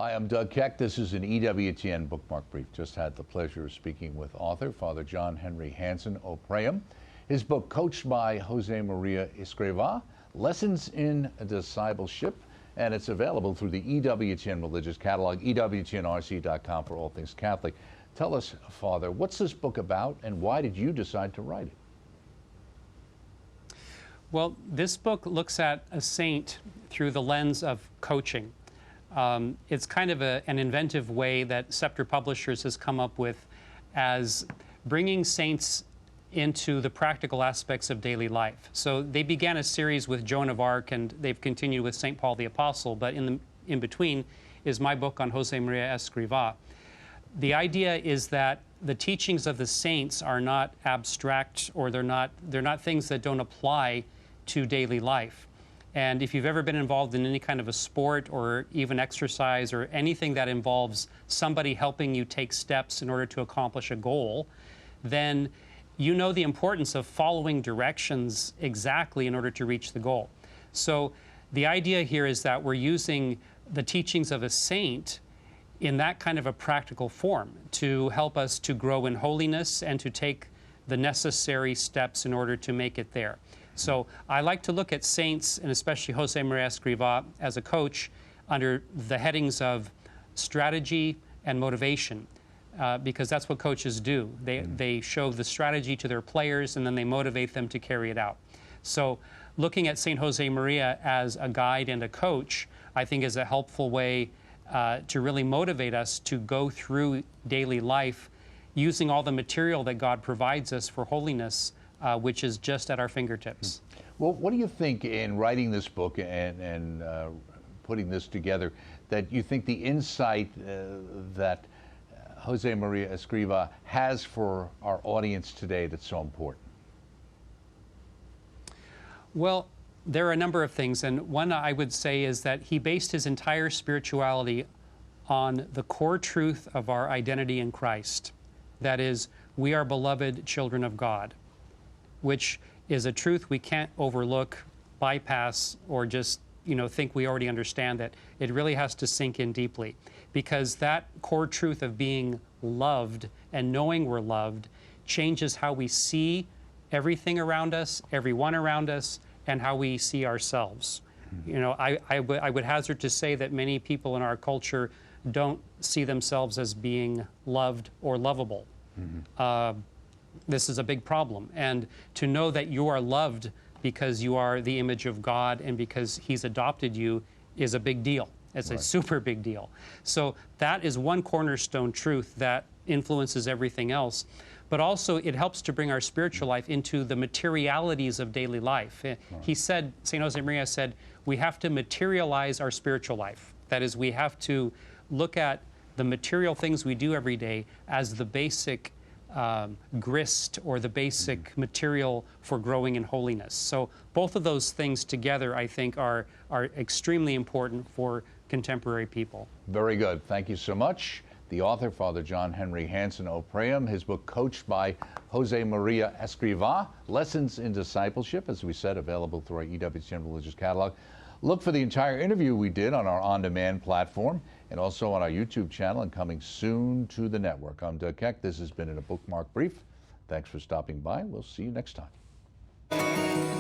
Hi, I'm Doug Keck. This is an EWTN Bookmark Brief. Just had the pleasure of speaking with author Father John Henry Hanson of Praem. His book, coached by Josemaria Escriva, Lessons in Discipleship, and it's available through the EWTN Religious Catalog, EWTNRC.com for all things Catholic. Tell us, Father, what's this book about and why did you decide to write it? Well, this book looks at a saint through the lens of coaching. It's kind of an inventive way that Scepter Publishers has come up with as bringing saints into the practical aspects of daily life. So they began a series with Joan of Arc, and they've continued with St. Paul the Apostle, but in between is my book on Josemaria Escriva. The idea is that the teachings of the saints are not abstract, or they're not things that don't apply to daily life. And if you've ever been involved in any kind of a sport or even exercise or anything that involves somebody helping you take steps in order to accomplish a goal, then you know the importance of following directions exactly in order to reach the goal. So the idea here is that we're using the teachings of a saint in that kind of a practical form to help us to grow in holiness and to take the necessary steps in order to make it there. So I like to look at saints, and especially Josemaria Escriva, as a coach under the headings of strategy and motivation, because that's what coaches do. They show the strategy to their players, and then they motivate them to carry it out. So looking at Saint Josemaria as a guide and a coach, I think is a helpful way to really motivate us to go through daily life using all the material that God provides us for holiness, which is just at our fingertips. Well, what do you think in writing this book and putting this together, that you think the insight that Josemaria Escriva has for our audience today that's so important? Well, there are a number of things, and one I would say is that he based his entire spirituality on the core truth of our identity in Christ. That is, we are beloved children of God, which is a truth we can't overlook, bypass, or just think we already understand it. It really has to sink in deeply, because that core truth of being loved and knowing we're loved changes how we see everything around us, everyone around us, and how we see ourselves. I would hazard to say that many people in our culture don't see themselves as being loved or lovable. This is a big problem. And to know that you are loved because you are the image of God and because He's adopted you is a big deal. It's a super big deal. So that is one cornerstone truth that influences everything else. But also it helps to bring our spiritual life into the materialities of daily life. He said, St. Josemaria said, we have to materialize our spiritual life. That is, we have to look at the material things we do every day as the basic grist or the basic material for growing in holiness. So both of those things together, I think, are extremely important for contemporary people. Very good. Thank you so much. The author, Father John Henry Hanson of Praem, his book, coached by Josemaria Escriva, Lessons in Discipleship, as we said, available through our EWTN Religious Catalog. Look for the entire interview we did on our on-demand platform and also on our YouTube channel, and coming soon to the network. I'm Doug Keck. This has been a Bookmark Brief. Thanks for stopping by. We'll see you next time.